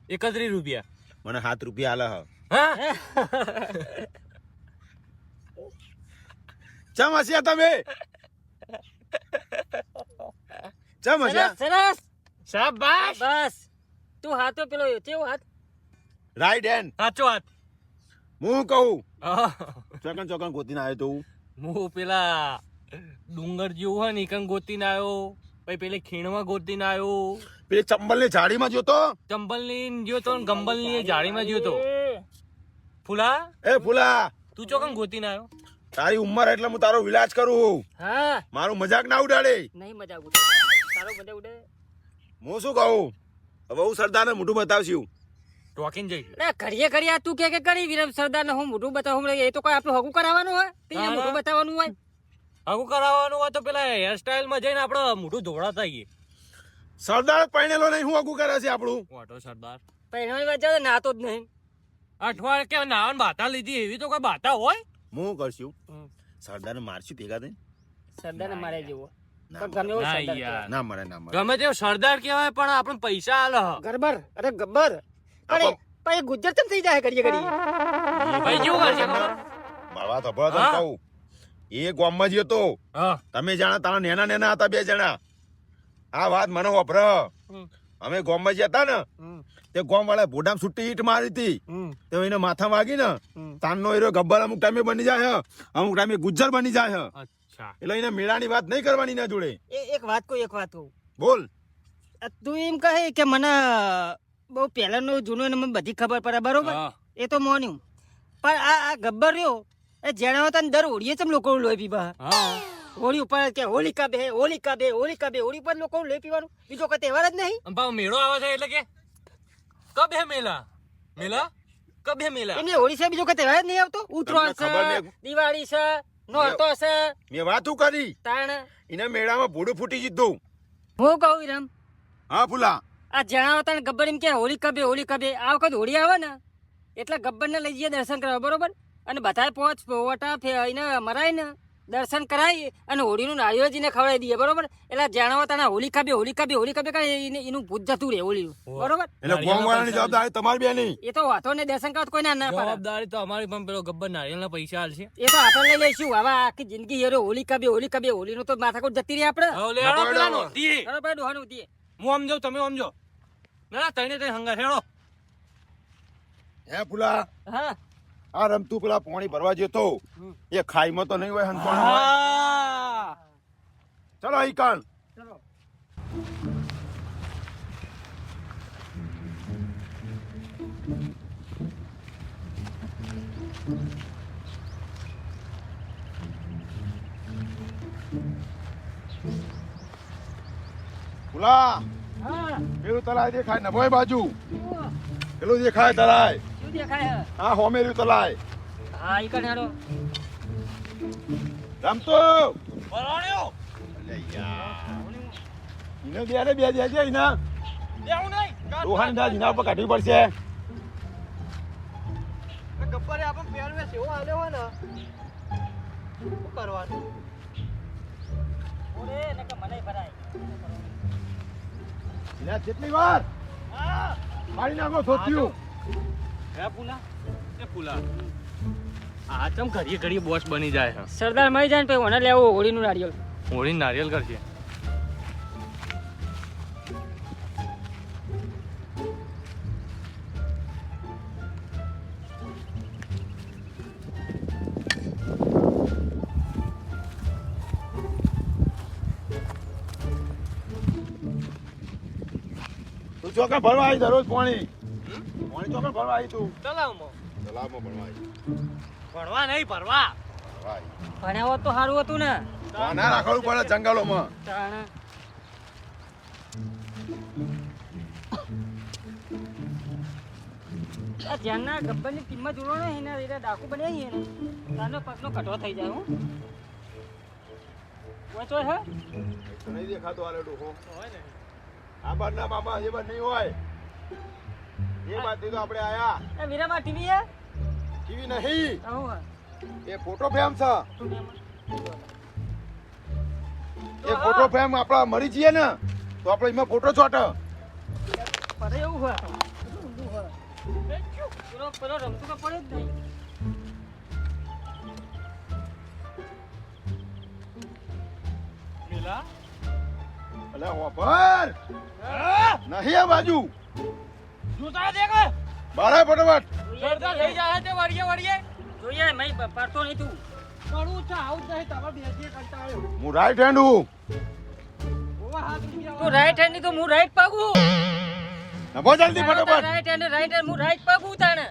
31 રૂપિયા. મને 7 રૂપિયા આલે હ. હા ચમ હસ્યા તમે? ચમ હસ્યા? સરસ સરસ શાબાશ. બસ તું હાથો પેલો કેવો હાથ રાઈટ હેન્ડ સાચો વાત. હું કહું હા. ચોકન ચોકન ગોતીને આવ્યો તો હું. હું પેલા ડુંગર જેવું હોય ને એકન ગોતીને આવ્યો, પછી પેલે ખીણમાં ગોતીને આવ્યો, પેલી ચંબલની ઝાડીમાં જોતો. ચંબલની જ્યો તો ને ગંબલની જાળીમાં જ્યો તો. ફૂલા એ ફૂલા તું ચોકન ગોતીને આવ્યો. તારી ઉંમર એટલે હું તારો વિલાજ કરું. હા મારું મજાક ના ઉડાડે. નહીં મજા ઉડે તારો મજા ઉડે. હું શું કહું હવે હું સરદારને મોઢું બતાવશું. ટોકીને જઈ ના ઘડીએ તું કે કરી વિરમ સરદાર ને હું મોઢું બતાવું એ તો કોઈ આપણું હગું કરાવવાનું હોય તે હા. મોઢું બતાવવાનું હોય. આવું કરાવવાનું હોય તો પેલા હેરસ્ટાઈલ માં જઈને આપડે મોઢું ધોળાતા આવીએ. સરદાર પહેણેલો નહીં હું આગું કરે છે આપણું. વાટો સરદાર પહેરવાની વાત જાતે નાતો જ નહીં. અઠવાડિયે કે નાવન બાતા લીધી એવી તો કોઈ બાતા હોય. હું કરશું સરદારને મારશું ભેગા થઈને. સરદાર ને મારે જેવો ના પણ ગમે એવો ના સરદાર યાર. ના મરે ના મરે. ગમે તે સરદાર કહેવાય પણ આપણે પૈસા આલે હ. ગરબર અરે ગબ્બર આપો. પણ ગુજર ચમ થઈ જાય ઘડીએ ઘડીએ. ભાઈ કેવું કરશે ખબર? બાવા તો ભળો તને હા. કહું એ ગામમાં જ હતો. હા તમે જાણા તારા નેના નેના હતા 2 જણા. આ વાત મને વાપર. અમે ગામમાં જ હતા ને તે ગામ વાળા ભોડામ છૂટી ઈટ મારી હતી. તો એને માથા વાગી ને તાનનો એરો ગબ્બર અમુક ટાઈમે બની જાય હ, અમુક ટાઈમે ગુજ્જર બની જાય હ. અચ્છા એટલે એને મેળાની વાત નહીં કરવાની ના જોડે. એક વાત કહું બોલ. તું એમ કહે કે મને બહુ પહેલાનું જૂનું ને મને બધી ખબર પડે બરોબર હા. એ તો મોન્યું પણ આ ગબ્બર રહ્યો એ જેણા હતા ને દર હોળીએ ચમ લોકો લોહી પીવા. હા હોળી ઉપર કે હોલિકા બે હોળી પર લોકો લોહી પીવાનું બીજો કઈ તહેવાર જ નહીં. અને પાછો મેળો આવે છે એટલે કે કબ હે મેલા મેલા કબ હે મેલા. એમને હોળી છે બીજો કઈ તહેવાર જ નહીં આવતો. ઉત્તરાયણ તમને ખબર છે નહીં. દિવાળી છે નોરતો છે મેં વાતું કરી તાણ એને મેળામાં ભૂડું ફૂટી જીધું. હું કહું વિરમ હા ફૂલા આ જણાવો તને ગબ્બર એમ કે હોળી કબે આ વખત હોળી આવે ને એટલે ગબ્બર ને લઈ જઈએ દર્શન કરવા બરોબર અને બધાય પોચ પોવટા એને મરાય ને દર્શન કરાવી અને હોળીનું નાળિયેરજીને ખવડાવી દઈએ બરોબર એટલે જાણવા તને હોલી કાપી એનું ભૂત જતું રહે હોળીનું બરોબર એટલે ગોમવાળાની જવાબદારી તમારી બેની. એ તો વાતો ને દર્શન કરવા કોઈ ના પાડે જવાબદારી તો અમારી પણ પેલો ગબ્બર નારિયેળના પૈસા આલશે. એ તો આપણે લઈ લઈશું હવે આખી જિંદગી હેરો હોલી કાપી હોલીનું તો માથાકૂટ જતી રહી આપણે હવે લે હેડો પેલા નોંધીએ. બરોબર ડોહાનું ઉતીએ. હું આમ જાઉં, તમે આમ જાઓ. ના તઈને તઈ હંગાત હેડો. હે ફૂલા, હા આ રમતું પેલા પાણી ભરવા જતો એ ખાઈમાં તો નહીં હોય હંતોણ હોય. હા. ચલો અહીં કાન. ચલો ફૂલા, હા પેલું તલાય દેખાય નભોય બાજુ, પેલું દેખાય તલાય. શું દેખાય હે? હા હોમેર્યું તલાય. હા ઈ કણ હેડો રમતો વરાણ્યો. અલે યાર, ઈને બે ને બે દેજે ઈના. દેવું નહીં. રોહાની દાદ ઈના ઉપર કાઢવી પડશે. ગબ્બરે આપણને પહેરવેશ એવો આલ્યો હોય ને શું કરવાનું? ઓરે નકે મને ભરાય ઈના કેટલી વાર મારી નાખો સોચ્યું. હે પુલા, એ પુલા. આ ચમ ઘડીએ ઘડીએ બોસ બની જાય છે. સરદાર મળી જાય ને પછી મને લેવું હોળીનું નારિયેળ હોળી નારિયેલ કરશે. તું ચોકન ભરવા આવી દરરોજ પાણી ચોકન ભરવા આવી તું. તલાવમાં તલાવમાં ભરવા આવી. ભણવા નહીં ભરવા. ભરવા આવી. ભણ્યા હોત તો સારું હતું ને ના રાખવું પડે જંગલોમાં. તાણે. આ જ્યાંના ગબ્બરની કિંમત જોડો ને એના લીધે ડાકુ બન્યા છીએ ને તાનો પગનો કટો થઈ જાય હું વચો હે તો નહીં દેખાતો આલે ડોહો. હોય ને. આ બાર ના બાબા એ બાર નહીં હોય. એ બાજુ તો આપણે આયા. એ વીરામાં ટીવી હે ટીવી નહીં, આવું એ ફોટો ફ્રેમ છે. હે એ ફોટો ફ્રેમ આપડા મરી જઈએ ને તો આપણે એમાં ફોટો ચોટ. પડે એવું હોય ઊંધું હોય પેલો રમતું તો પડે જ નહીં મિલા. અલે હોપર નહીં આ બાજુ જોતા દેખો. બારા ફટાફટ. સરદાર લઈ જાય તે વળીએ વળીએ. જોઈએ મેં પડતો નહીં તું પડું છે આવું જ નહીં તમે બેસીએ કંટાળ્યો. હું રાઈટ હેન્ડ હું. ઓવા હાથ રૂપિયા તું રાઈટ હેન્ડ ની તો હું રાઈટ પગું નભો જલ્દી ફટાફટ. રાઈટ હેન્ડ હું રાઈટ પગું તાણે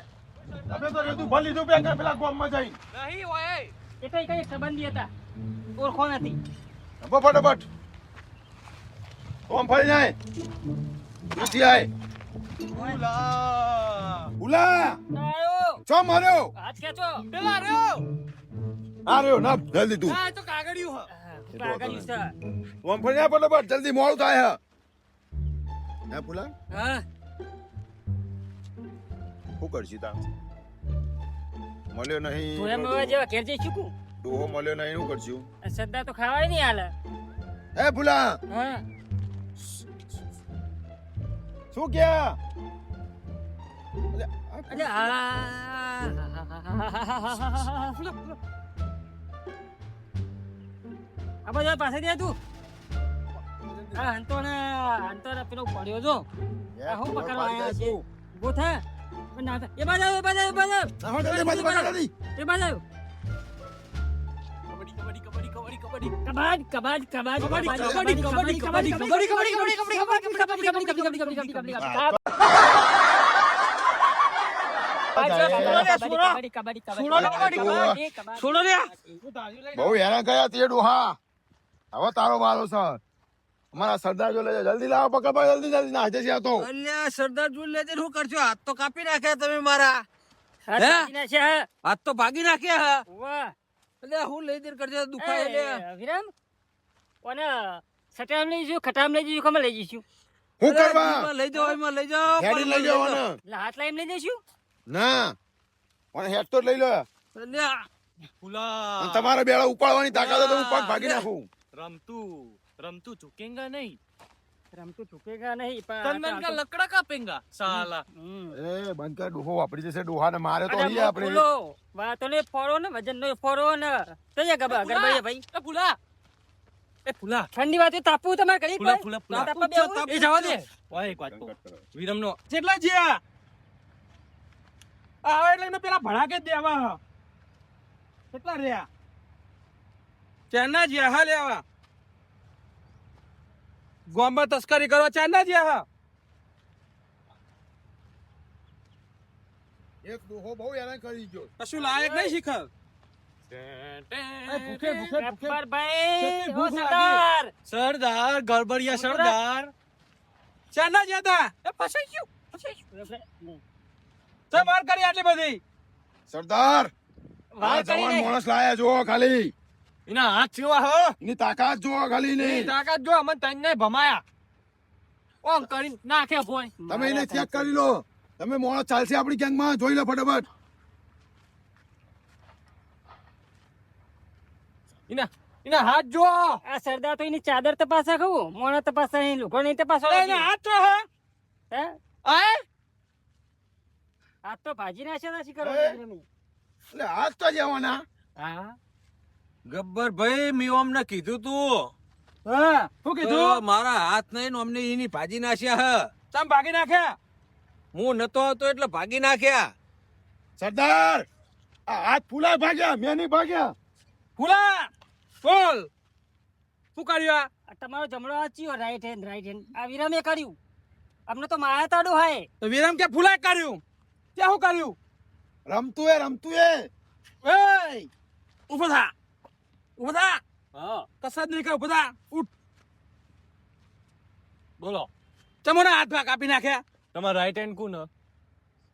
તમે તો કીધું ભલી લીધું બેંક પેલા ગોમમાં જઈ. નહીં હોય. એ તો કઈ સંબંધી હતા ઓળખો નથી નભો ફટાફટ. ઓમ ફરી જાય. નથી આય. ઉલા આયો ચો માર્યો. હાથ ખેંચો પેલા રહ્યો. આ રહ્યો ના જલ્દી તું. આ તો કાગળિયું હ. પાગલ છે ઓમ ફરી જાય ફટાફટ જલ્દી મોડું થાય હે. ના પુલા હા શું કરશી તા મળ્યો તું એમ નહીં. હવે જેવા ઘેર જઈ ચૂકું ડોહો મળ્યો નહીં શું કરશું. સદ્દા તો ખાવાય નહીં હાલે હે પુલા હા શું ક્યાં અરે આ બધા પાસે દે તું આ હંતો ને પેલો પડ્યો જો આ હું પકડવા આવ્યા છે ઉભો થા પણ ના થા. એ બાજુ એ બાજુ એ બાજુ જલ્દી બાજુ જલ્દી. એ બાજુ કબડ્ડી કબડ્ડી કબડ્ડી કબડ્ડી. કબાડ કબાડ કબાડ કબડ્ડી, કબડ્ડી, કબડ્ડી, કબડ્ડી, કબડ્ડી, છોડો રે બહુ હેરાન કર્યા તે ડોહા. હવે તારો વારો છે. અમારા સરદાર જો લેજે જલ્દી લાવો પકડ જલ્દી જલ્દી ના હજે આ તો. અલ્યા સરદાર જોઈ લેજે શું કરશો? હાથ તો કાપી નાખ્યા તમે મારા. હાથ તો ભાગી નાખ્યા. વાહ અલ્યા હું લઈ દે કરજો દુખાય અલ્યા. વિરામ કોને સટામ લઈ જઈશું ખટામ લઈ જઈશું ખબર લઈ જઈશું શું કરવા એમાં લઈ જાઓ એમાં લઈ જાઓ. હેડી લઈ જવાનો એટલે હાથ લાઈમ લઈ જઈશું ના પણ હેડ તો જ લઈ લો. અલ્યા ફૂલા અને તમારા બેડા ઉપાડવાની તાકાત હોય તો હું પગ ભાગી નાખું. રમતું ચૂકેંગા નહીં રમતું ચૂકેગા નહીં ચંદન કા લકડા કાપેંગા સાલા એ બંધ કર, ડોહો વાપરી જશે. ડોહાને મારે તો અહીં આપણે વાતો ને ફોડો ને વજન નો ફોડો ને તો એ ગરબાઈએ ભાઈ એ ફૂલા ઠંડી વાત તાપવું તમારે કરી ફૂલા એ જવા દે વાહ એક વાત કહું. વિરમનો કેટલા જ્યા આવે એટલે એને પેલા ભડાકે જ દેવા કેટલા રહ્યા ચારના જ્યા હા લેવા ગોમાં તસ્કરી કરવા ચારના જ્યા હા એક ડોહો બહુ હેરાન કરી ગયો. કશું લાયક નહીં શીખર ગબ્બરભાઈ ઓ સરદાર સરદાર ગરબડિયા સરદાર ચારના જ્યા તા એ ફસાઈ ગયું તો માર કરી આટલી બધી સરદાર, આ વાર જવાન કરીને માણસ લાયા જુઓ ખાલી. એના હાથ કેવા હો એની તાકાત જુઓ ખાલી એની ની. તાકાત જો અમને તને ભમાયા ઓમ કરી નાખે ફોન તમે એને ચેક કરી લો. તમે માણસ ચાલશે આપણી ગેંગમાં, જોઈ લો ફટાફટ. એના હાથ જો આ સરદાર તો એની ચાદર તપાસા કહું મોણા તપાસા નહીં લુગડો નહીં તપાસો એના હાથ તો હે હે આય હાથ તો ભાજી નાખ્યા હતા કરો એટલે હાથ તો જવાના. હા ગબ્બર ભાઈ મેં અમને કીધું તું હા શું તો કીધું મારા હાથ નહીં ને અમને એની ભાજી નાખ્યા હ તમ ભાગી નાખ્યા હું નતો આવતો એટલે ભાગી નાખ્યા. સરદાર, આ હાથ ફૂલા ભાગ્યા, મેં નહીં ભાગ્યા. ફૂલા બોલ શું કર્યું આ તમારો જમણો હાથ ચિયો રાઈટ હેન્ડ આ વિરમે કર્યું અમને તો માયા તાડું હાય તો વિરમ કે ફૂલા કર્યું ત્યાં શું કર્યું રમતું એ એ ઉભો થા કસરત નહીં કર ઉભો થા ઉઠ બોલો તમારા હાથ ભાગ કાપી નાખ્યા તમારા રાઈટ હેન્ડ કોણ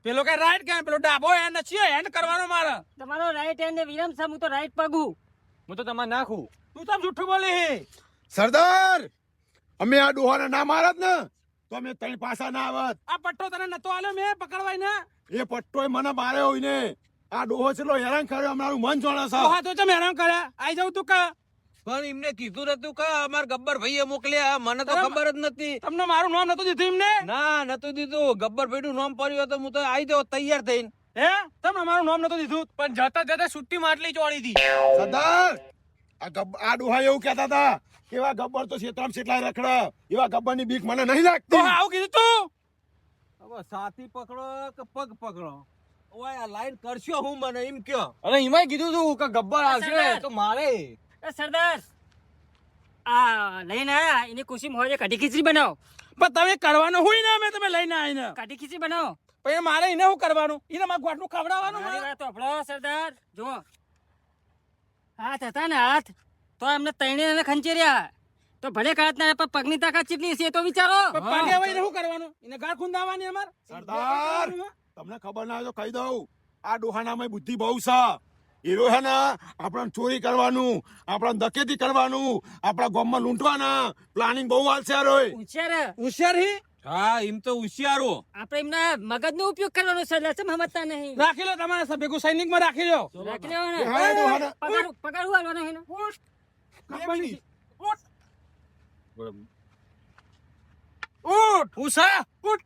પેલો કે રાઈટ કે પેલો ડાબો હેન્ડ છે હેન્ડ કરવાનો મારે તમારો રાઈટ હેન્ડ વિરમ છે હું તો રાઈટ પગું હું તો તમારે નાખું તું તમ જૂઠું બોલી સરદાર, અમે આ ડોહાને ના મારત ને તો અમે તઈ પાછા ના આવત. આ પટ્ટો તને નતો આલ્યો મેં પકડવાય ને એ પટ્ટોય મને માર્યો હોય ને. આ ડોહો છેલ્લો હેરાન કર્યો, અમારું મન જોણે છે. હા તો ચમ હેરાન કર્યા આઈ જાવ તું કા પણ એમને કીધું નતું કે અમાર ગબ્બર ભાઈએ મોકલ્યા, મને તો ખબર જ નથી. તમને મારું નામ નતું દીધું એમને ના નતું દીધું. ગબ્બર ભાઈ નું નામ પડ્યું તો હું તો આવી જાવ તૈયાર થઈને. હે તમને મારું નામ નતું દીધું પણ જતા જતા સુટ્ટી માટલી ચોળી હતી સરદાર, આ ડોહા એવું કહેતા હતા કે એવા ગબ્બર તો શેતામ શેટલા રખડે, એવા ગબ્બરની બીક મને નહીં તો લાગતી. આવું કીધું તું હવે સાથી પકડો કે પગ પકડો, ઓય આ લાઈન કરશો હું મને એમ કયો. અરે એમાંય કીધું તું કે ગબ્બર આવશે તો મારે એ સરદાર આ લઈને આયા એની ખુશી હોય કઢી ખીચડી બનાવો પણ તમે કરવાનું હોય ને અમે તમે લઈને આવીને કઢી ખીચડી બનાવો પછી મારે એને શું કરવાનું એને મારે ગોઠનું ખવડાવવાનું મારી મારે. વાત સાંભળો સરદાર જો હાથ હતા ને હાથ તો એમને તૈણે ખંચેર્યા તો ભલે કાઢના પણ પગની તાકાત કેટલી છે એ તો વિચારો પણ પાણી આવે એને શું કરવાનું એને ગાળ ખૂંદાવાની અમાર સરદાર, તમને ખબર ના હોય તો કહી દઉં, આ ડોહાનામાં બુદ્ધિ બહુ છે. હીરો હે ને આપણને ચોરી કરવાનું, આપણને દકેતી કરવાનું, આપણા ગામમાં લૂંટવાના પ્લાનિંગ બહુ હાલ છે રોય. હોશિયાર હોશિયાર હી હા એમ તો હોશિયારો. આપણે એમના મગજનો ઉપયોગ કરવાનો છે લસમ સમજતા નહીં રાખી લો તમારા સભ્ય ભેગું સૈનિકમાં રાખી લો રાખી લેવો ને હા, ડોહાને. પગાર હું આલવાનો છે ને? ગબ્બરની. ઉઠ ઉષા ઉઠ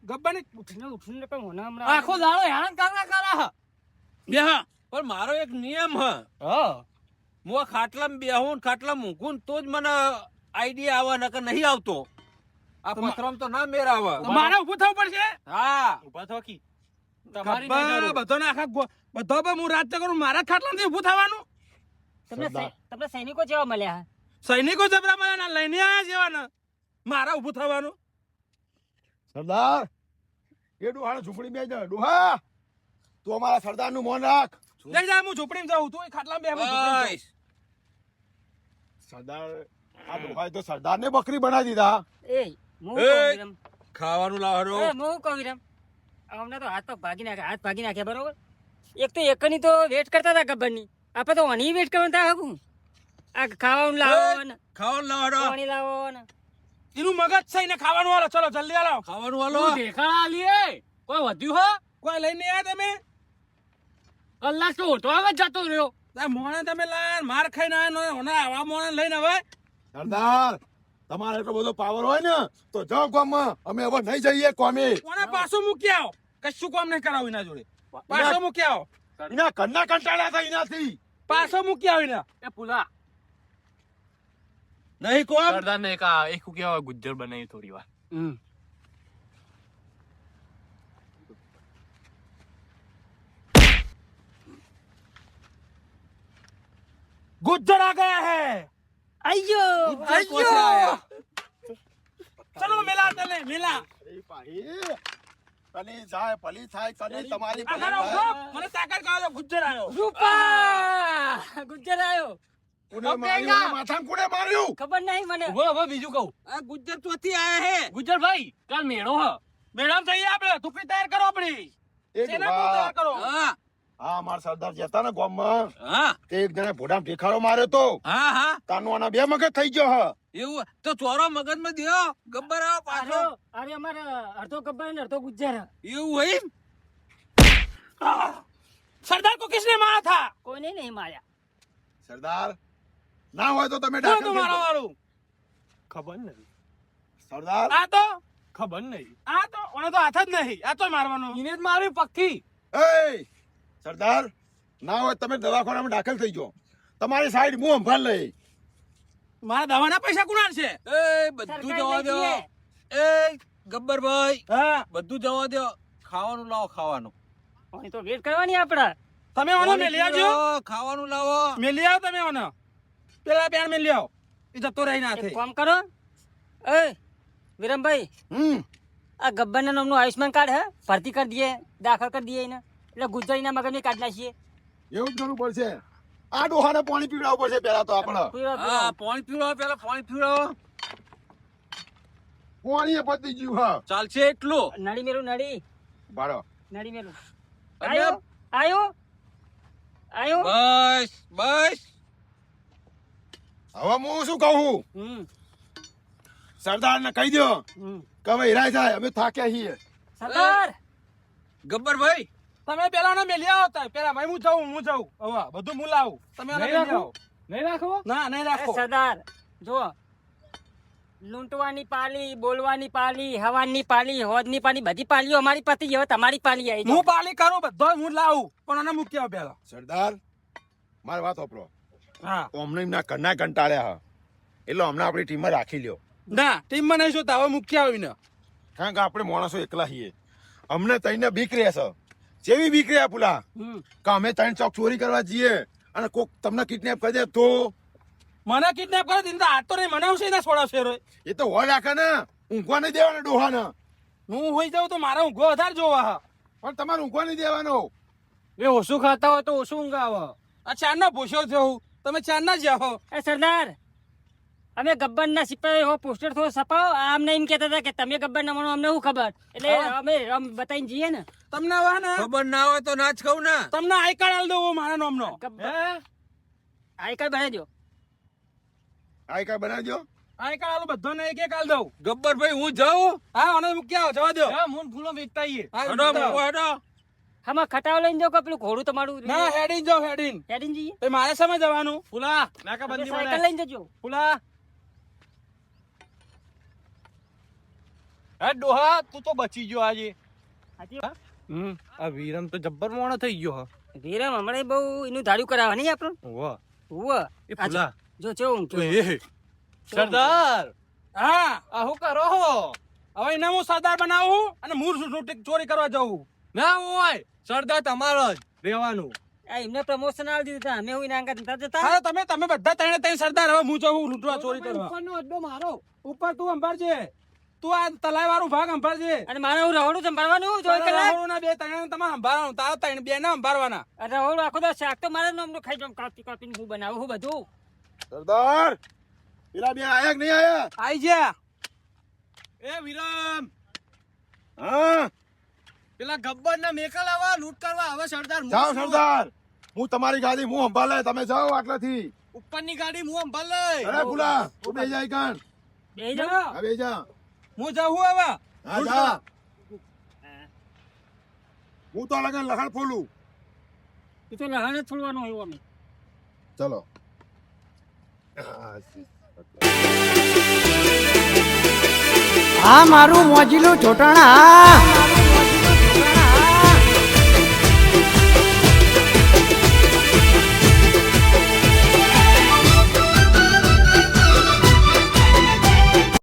ગબ્બરની ઉઠીને ઉઠીને પણ મને હમણાં આખો દાડો હેરાન કરા બે હા પણ મારો એક નિયમ હ, હા હું આ ખાટલામાં બેહું ને ખાટલામાં ઊંઘું ને તો જ મને આઈડિયા આવે, નકર નહીં આવતો. આ પથરામાં તો ના મેર આવે. મારે ઊભું થવું પડશે હા ઉભા થો કી તમારી ગબ્બર બધાને આખા બધો પણ હું રાજ્ય કરું મારા જ ખાટલામાંથી ઊભું થવાનું તમને સૈનિકો જેવા મળ્યા સૈનિકો જબરા મને લઈને આયા જેવાના મારા ઊભું થવાનું સરદાર, એ ડોહાને ઝૂંપડી બેસી જા. ડોહા, તું અમારા સરદારનું મોન રાખ. લઈ જા હું ઝૂંપડીમાં જાઉં તું ખાટલામાં બે હું ઝૂંપડીમાં જાઉં. બસ. સરદાર, આ ડોહાએ તો સરદારને બકરી બનાવી દીધા. એ હું એ! કહું વિરમ. ખાવાનું લાવરો. એ હું કહું વિરમ અમને તો હાથ ભાગી નાખ્યા બરોબર એક તો એકની તો વેટ કરતા હતા ગબ્બરની આપણે તો ઓની વેટ કરવાનું હતા હકું આ ખાવાનું લાવો ને ખાવાનું લાવરો. પાણી લાવો ને એનું મગજ છે ને ખાવાનું હાલો ચલો જલ્દી હાલો ખાવાનું હાલો. તું ઢેકાણા આલીએ કોઈ વધ્યું હો કોઈ લઈને આયા તમે કલાક તો ઓટો આવે જ જતો રહ્યો આ મોણે તમે લાયા માર ખાઈને આયા ને આવા મોણે લઈને હવે સરદાર તમારે એટલો બધો પાવર હોય ને તો જાઓ ગામમાં અમે હવે નહીં જઈએ કોમે કોને પાછો મૂકી આવો કશું કામ નહીં કરાવું એના જોડે પાછો મૂકી આવો એના ઘરના કંટાળ્યા હતા એનાથી પાછો મૂકી આવો એના એ પુલા નહીં કોમ સરદાર ને એક શું કહેવાય ગુજ્જર બનાવી થોડી વાર गुज्जर आ गया है આયો आइयो चलो मिला चले मिला તને જાય ભલી થાય તને તમારી ભલી આખા થાય. ઉઠો મને તાકાત કાઢો ગુજ્જર આવ્યો રૂપા ગુજ્જર આયો કોને માર્યું? માથામાં કોને માર્યું? ખબર નહીં મને હવે બીજું કહું આ ગુજ્જર ચોથી આયા હે ગુજ્જર ભાઈ કાલ મેળો હ મેડમ જઈએ આપણે ટુકડી તૈયાર કરો આપણી એ સેના પણ ડોહા. તૈયાર કરો હા હા મારા સરદાર જતા ને ગામમાં હા તે એક જણા ભોડામાં ટેખાડો માર્યો તો હા હા તાનો આના બે મગજ થઈ ગયો હ એવું તો ચોરો મગજમાં દ્યો ગબ્બર આવો પાછો અરે અમારે અડધો ગબ્બર ને અડધો ગુજ્જર એવું હોય सरदार को किसने मारा था કોઈને નહીં માર્યા સરદાર ના હોય તો તમે कौन દાખલ થઈ तुम्हारा જાઓ. वालू ખબર નહીં સરદાર आ तो ખબર નહીં ઓને તો હાથ જ નહીં આ તો મારવાનો એને જ માર્યું પગથી એ સરદાર ના હોય તમે દવાખાનામાં દાખલ થઈ જાઓ તમારી સાઈડ હું સંભાળ લઈ મારા દવાના પૈસા કુણાલ છે એ બધું સરકાર જવા દો લઈ જઈએ. એ ગબ્બરભાઈ હા બધું જવા દો ખાવાનું લાવો ખાવાનું અહીં તો વેટ કરવાની આપડા તમે ઓનો મેલી આવજો ખાવાનું લાવો મેલી આવો તમે ઓનો પેલા બેન મેલી આવો એ જતો રહી ના એક કામ કરો એ વિરમભાઈ આ ગબ્બરના નામનું આયુષ્માન કાર્ડ હે ભરતી કરી દઈએ દાખલ કરી દઈએ એને એટલે ગુજરીના મગજને કાઢી નાખીએ એવું જ કરવું પડશે આ ડોહાને પાણી પીવડાવવું પડશે પેલા તો આપણે હા પાણી પીવડાવો પેલા પાણી પીવડાવો પાણી એ પતી ગયું હા ચાલશે એટલું નડી મેલું નડી બાળો નડી મેલું અને- આયો આયો આયો બસ બસ હવે હું શું કહું હમ સરદારને કહી દો હમ કે હવે હિરાય જાય અમે થાક્યા છીએ સરદાર ગબ્બરભાઈ તમે પેલા ને મેલી આવો તાર પેલા ભાઈ હું જાઉં હવે બધું હું લાવું તમે ઓને નહીં મેલી રાખો? આવો નહીં રાખો ના નહીં એ રાખો સરદાર જો લૂંટવાની પાલી બોલવાની પાલી હવાની પાલી હોદની પાલી બધી પાલીઓ અમારી પતી હવે તમારી પાલી આવી હું પાલી કરું બધો હું લાવું પણ આને મૂકી આવો પેલા સરદાર મારી વાત વાપરો હા અમને એમના કરના કંટાળ્યા હા એટલે અમને આપણી ટીમમાં રાખી લ્યો ના ટીમમાં નહીં જોતા હવે મૂકી આવીને કારણ કે આપણે માણસો એકલા છીએ અમને તઈને બીક રહે છે જેવી બીક રહ્યા પુલા હમ કે અમે ત્રણ ચોક ચોરી કરવા જઈએ અને કોક તમને કિડનેપ કરી દે તો મને કિડનેપ કરે દિન હાથ તો નહીં મને આવશે એના છોડાવશે રે એ તો હોય રાખે ને ઊંઘવા નહીં દેવાનો ડોહાને હું હોઈ જાઉં તો મારા ઊંઘો વધારે જોવા હા પણ તમારે ઊંઘવા નહીં દેવાનો એ ઓછું ખાતા હોય તો ઓછું ઊંઘ આવે આ ચારના ભૂસ્યો થયો તમે ચારના જ જાઓ એ સરદાર અમે ગબ્બરના સિપાહી હો પોસ્ટર થોડો છપાવો આમ નહીં એમ કહેતા હતા કે તમે ગબ્બર ના માનો અમને શું ખબર એટલે હા. અમે બતાવીને જઈએ ને તમને હવે ને ખબર ના હોય તો ના જ કહું ને તમને આઈ કાર્ડ આલ દઉં મારા નામનો ગબ્બર આઈ કાર્ડ બનાવી દો આઈ કાર્ડ બનાવી દો આઈ કાર્ડ આલું બધાને એક એક આલ દઉં ગબ્બરભાઈ હું જાઉં હા મને મૂકી આવો જવા દો મૂન ફૂલો વેચતા આઈએ હેડો આમાં ખટાવ લઈને જાઓ કે પેલું ઘોડું તમારું ના હેડીન જાઓ હેડીન હેડીને જઈએ તો મારે સમય જવાનું ફૂલા નાકા આપણે બંધી સાયકલ મને લઈને જજો ફૂલા હે ડોહા તું તો બચી ગયો આજે હાચી આ વિરમ તો જબ્બર મોણો થઈ ગયો હ વિરમ હમણાં બહુ એનું ધાર્યું કરાવવા નહીં આપણું વાહ ઉવ્વ. એ ફૂલા જો ચેવું ઊંઘ એ સરદાર હા આ હું કરો હો હવે એને હું સરદાર બનાવું અને મૂળ ચોરી કરવા જાઉં ના હોય સરદાર તમારો જ રહેવાનું આ એમને પ્રમોશન આલી દીધું હતા. અમે હું એના આગળ નતા જતા હા તમે બધા ત્રણે ત્રણ સરદાર હવે હું જાઉં લૂંટવા ચોરી કરવા ઉપરનો અડ્ડો મારો ઉપર તું સંભાળજે તું આ તલાઈ વાળું ભાગ સંભાળજે અને મારે હું રહોડું સંભાળવાનું જોઈ તારા કલાક રહોડુના બે ત્રણ તમારે સંભાળવાનું તારા ત્રણ બે ના સંભાળવાના અને રહોડું આખો તો શાક તો મારા નામનું ખાઈ જાઉં કાપી કાપીને હું બનાવું હું બધું સરદાર પેલા બે આયા કે નહીં આયા આઈ જા એ વિરમ હા પેલા ગબ્બર ના મેકલ આવા લૂંટ કરવા હવે સરદાર જાઓ સરદાર હું તમારી ગાડી હું સંભાળે તમે જાઓ આટલાથી ઉપરની ગાડી મું સંભાળ લઈ અરે પુલા તું બે જાય કાન બે જાઓ હા બે જા હું જાઉં હવે હા જા હું તો લગન લખણ ફોલું એ તો લહાણ જ છોડવાનું હોય અમે ચલો આ મારું મોજીલું ચોટાણા